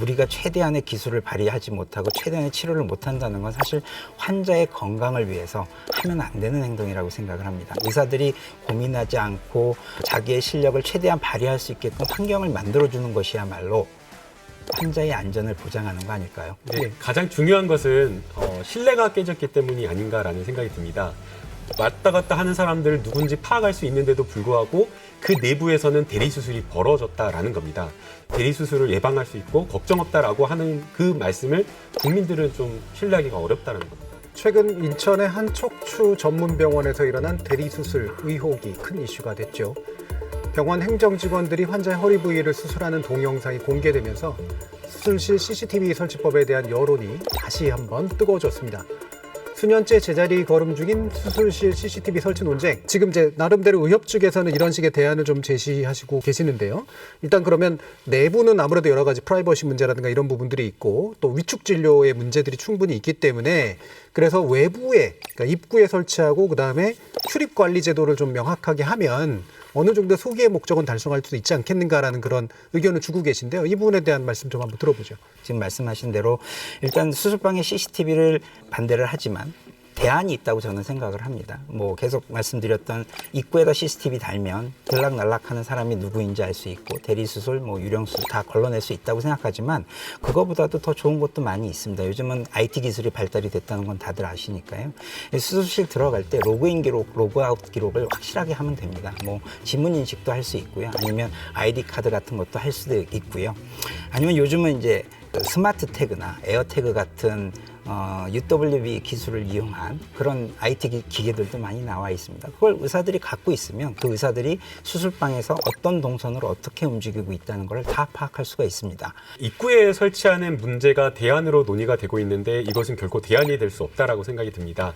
우리가 최대한의 기술을 발휘하지 못하고 최대한의 치료를 못한다는 건 사실 환자의 건강을 위해서 하면 안 되는 행동이라고 생각을 합니다. 의사들이 고민하지 않고 자기의 실력을 최대한 발휘할 수 있게끔 환경을 만들어주는 것이야말로 환자의 안전을 보장하는 거 아닐까요? 네, 가장 중요한 것은 신뢰가 깨졌기 때문이 아닌가라는 생각이 듭니다. 왔다 갔다 하는 사람들을 누군지 파악할 수 있는데도 불구하고 그 내부에서는 대리수술이 벌어졌다라는 겁니다. 대리수술을 예방할 수 있고 걱정 없다라고 하는 그 말씀을 국민들은 좀 신뢰하기가 어렵다는 겁니다. 최근 인천의 한 척추 전문 병원에서 일어난 대리수술 의혹이 큰 이슈가 됐죠. 병원 행정 직원들이 환자의 허리 부위를 수술하는 동영상이 공개되면서 수술실 CCTV 설치법에 대한 여론이 다시 한번 뜨거워졌습니다. 수년째 제자리 걸음 중인 수술실 CCTV 설치 논쟁. 지금 이제 나름대로 의협 측에서는 이런 식의 대안을 좀 제시하시고 계시는데요. 일단 그러면 내부는 아무래도 여러 가지 프라이버시 문제라든가 이런 부분들이 있고 또 위축 진료의 문제들이 충분히 있기 때문에 그래서 외부에, 그러니까 입구에 설치하고 그다음에 출입 관리 제도를 좀 명확하게 하면 어느 정도 소기의 목적은 달성할 수 있지 않겠는가라는 그런 의견을 주고 계신데요. 이 부분에 대한 말씀 좀 한번 들어보죠. 지금 말씀하신 대로 일단 수술방에 CCTV를 반대를 하지만 대안이 있다고 저는 생각을 합니다. 뭐 계속 말씀드렸던 입구에다 CCTV 달면 들락날락하는 사람이 누구인지 알 수 있고 대리수술, 뭐 유령수술 다 걸러낼 수 있다고 생각하지만 그거보다도 더 좋은 것도 많이 있습니다. 요즘은 IT 기술이 발달이 됐다는 건 다들 아시니까요. 수술실 들어갈 때 로그인 기록, 로그아웃 기록을 확실하게 하면 됩니다. 뭐 지문 인식도 할 수 있고요. 아니면 아이디 카드 같은 것도 할 수도 있고요. 아니면 요즘은 이제 스마트 태그나 에어 태그 같은 UWB 기술을 이용한 그런 IT 기계들도 많이 나와 있습니다. 그걸 의사들이 갖고 있으면 그 의사들이 수술방에서 어떤 동선으로 어떻게 움직이고 있다는 걸 다 파악할 수가 있습니다. 입구에 설치하는 문제가 대안으로 논의가 되고 있는데 이것은 결코 대안이 될 수 없다라고 생각이 듭니다.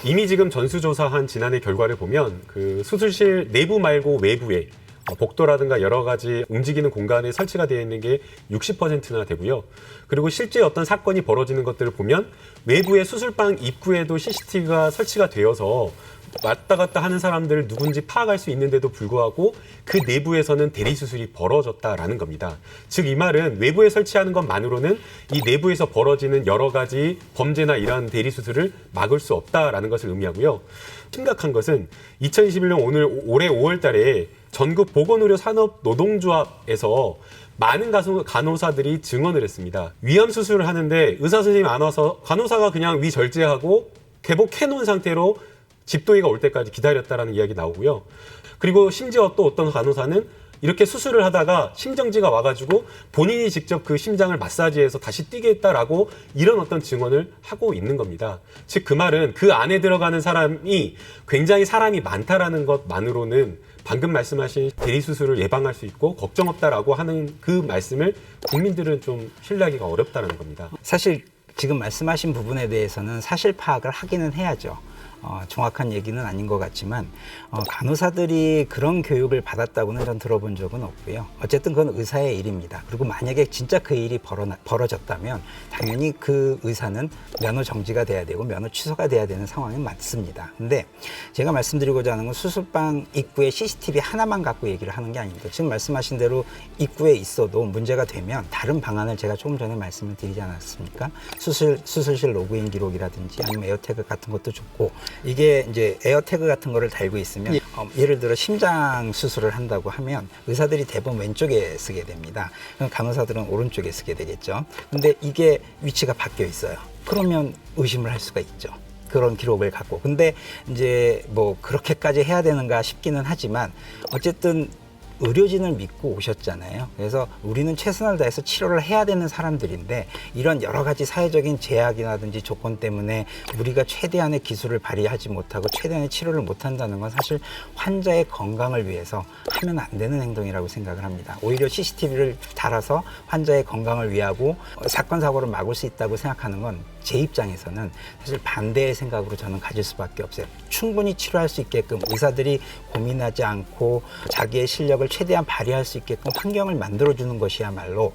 이미 지금 전수조사한 지난해 결과를 보면 그 수술실 내부 말고 외부에 복도라든가 여러 가지 움직이는 공간에 설치가 되어 있는 게 60%나 되고요. 그리고 실제 어떤 사건이 벌어지는 것들을 보면 외부의 수술방 입구에도 CCTV가 설치가 되어서 왔다 갔다 하는 사람들을 누군지 파악할 수 있는데도 불구하고 그 내부에서는 대리수술이 벌어졌다라는 겁니다. 즉 이 말은 외부에 설치하는 것만으로는 이 내부에서 벌어지는 여러 가지 범죄나 이러한 대리수술을 막을 수 없다라는 것을 의미하고요. 심각한 것은 2021년 올해 5월 달에 전국 보건의료산업노동조합에서 많은 간호사들이 증언을 했습니다. 위암 수술을 하는데 의사 선생님이 안 와서 간호사가 그냥 위 절제하고 개복해 놓은 상태로 집도의가 올 때까지 기다렸다라는 이야기 나오고요. 그리고 심지어 또 어떤 간호사는 이렇게 수술을 하다가 심정지가 와가지고 본인이 직접 그 심장을 마사지해서 다시 뛰게 했다라고 이런 어떤 증언을 하고 있는 겁니다. 즉 그 말은 그 안에 들어가는 사람이 굉장히 사람이 많다라는 것만으로는 방금 말씀하신 대리수술을 예방할 수 있고 걱정 없다라고 하는 그 말씀을 국민들은 좀 신뢰하기가 어렵다는 겁니다. 사실 지금 말씀하신 부분에 대해서는 사실 파악을 하기는 해야죠. 정확한 얘기는 아닌 것 같지만 간호사들이 그런 교육을 받았다고는 전 들어본 적은 없고요. 어쨌든 그건 의사의 일입니다. 그리고 만약에 진짜 그 일이 벌어졌다면 당연히 그 의사는 면허 정지가 돼야 되고 면허 취소가 돼야 되는 상황이 맞습니다. 근데 제가 말씀드리고자 하는 건 수술방 입구에 CCTV 하나만 갖고 얘기를 하는 게 아닙니다. 지금 말씀하신 대로 입구에 있어도 문제가 되면 다른 방안을 제가 조금 전에 말씀을 드리지 않았습니까? 수술실 로그인 기록이라든지 아니면 에어태그 같은 것도 좋고 이게 이제 에어태그 같은 거를 달고 있으면 예를 들어 심장 수술을 한다고 하면 의사들이 대부분 왼쪽에 쓰게 됩니다. 그럼 간호사들은 오른쪽에 쓰게 되겠죠. 근데 이게 위치가 바뀌어 있어요. 그러면 의심을 할 수가 있죠. 그런 기록을 갖고. 근데 이제 뭐 그렇게까지 해야 되는가 싶기는 하지만 어쨌든 의료진을 믿고 오셨잖아요. 그래서 우리는 최선을 다해서 치료를 해야 되는 사람들인데 이런 여러 가지 사회적인 제약이라든지 조건 때문에 우리가 최대한의 기술을 발휘하지 못하고 최대한의 치료를 못한다는 건 사실 환자의 건강을 위해서 하면 안 되는 행동이라고 생각을 합니다. 오히려 CCTV를 달아서 환자의 건강을 위하고 사건 사고를 막을 수 있다고 생각하는 건 제 입장에서는 사실 반대의 생각으로 저는 가질 수밖에 없어요. 충분히 치료할 수 있게끔 의사들이 고민하지 않고 자기의 실력을 최대한 발휘할 수 있게끔 환경을 만들어주는 것이야말로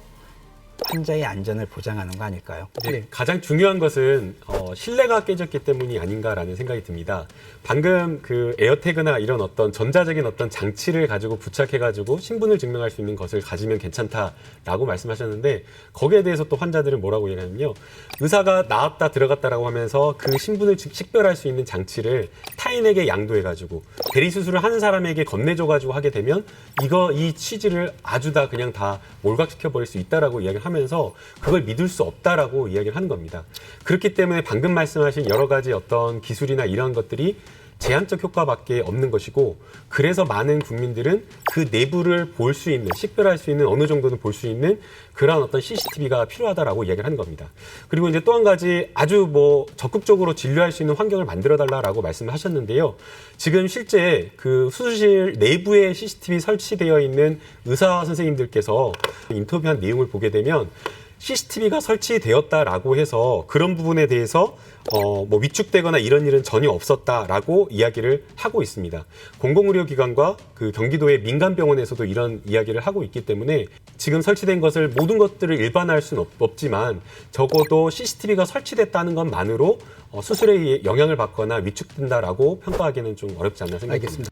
환자의 안전을 보장하는 거 아닐까요? 네. 가장 중요한 것은 신뢰가 깨졌기 때문이 아닌가라는 생각이 듭니다. 방금 그 에어태그나 이런 어떤 전자적인 어떤 장치를 가지고 부착해가지고 신분을 증명할 수 있는 것을 가지면 괜찮다라고 말씀하셨는데 거기에 대해서 또 환자들은 뭐라고 얘기하냐면요. 의사가 나왔다 들어갔다라고 하면서 그 신분을 식별할 수 있는 장치를 타인에게 양도해가지고 대리수술을 하는 사람에게 건네줘가지고 하게 되면 이 취지를 아주 다 그냥 다 몰각시켜버릴 수 있다라고 이야기를 하면서 그걸 믿을 수 없다라고 이야기를 하는 겁니다. 그렇기 때문에 방금 말씀하신 여러 가지 어떤 기술이나 이러한 것들이 제한적 효과밖에 없는 것이고 그래서 많은 국민들은 그 내부를 볼 수 있는, 식별할 수 있는 어느 정도는 볼 수 있는 그러한 어떤 CCTV가 필요하다라고 이야기를 하는 겁니다. 그리고 이제 또 한 가지 아주 적극적으로 진료할 수 있는 환경을 만들어달라고 말씀을 하셨는데요. 지금 실제 그 수술실 내부에 CCTV 설치되어 있는 의사 선생님들께서 인터뷰한 내용을 보게 되면 CCTV가 설치되었다라고 해서 그런 부분에 대해서 위축되거나 이런 일은 전혀 없었다라고 이야기를 하고 있습니다. 공공의료기관과 그 경기도의 민간병원에서도 이런 이야기를 하고 있기 때문에 지금 설치된 것을 모든 것들을 일반화할 수는 없지만 적어도 CCTV가 설치됐다는 것만으로 수술에 영향을 받거나 위축된다라고 평가하기는 좀 어렵지 않나 생각합니다. 알겠습니다.